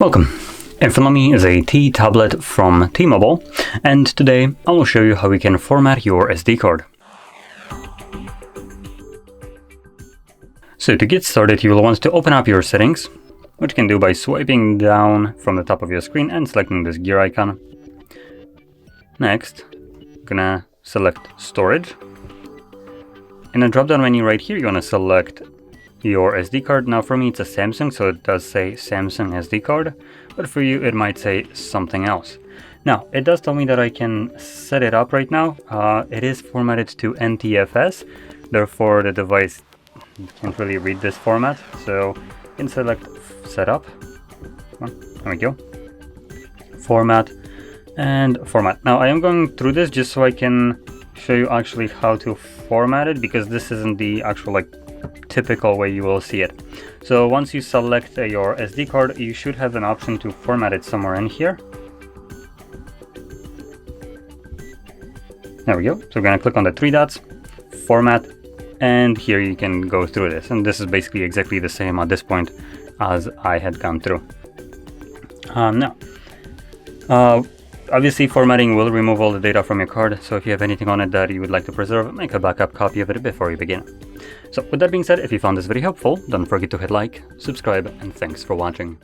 Welcome. In front of me is a T tablet from T-Mobile, and today I will show you how we can format your SD card. So to get started, you will want to open up your settings, which you can do by swiping down from the top of your screen and selecting this gear icon. Next, I'm gonna select storage. In the drop-down menu right here, you're gonna select your SD card. Now for me it's a Samsung, so it does say Samsung SD card, but for you it might say something else. Now it does tell me that I can set it up right now. It is formatted to NTFS, therefore the device can't really read this format, so you can select setup. There we go. Format and format. Now I am going through this just so I can show you actually how to format it, because this isn't the actual typical way you will see it. So once you select your SD card, you should have an option to format it somewhere in here. There we go. So we're going to click on the three dots, format, and here you can go through this. And this is basically exactly the same at this point as I had gone through. Obviously formatting will remove all the data from your card, so if you have anything on it that you would like to preserve, make a backup copy of it before you begin. So with that being said, if you found this video helpful, don't forget to hit like, subscribe, and thanks for watching.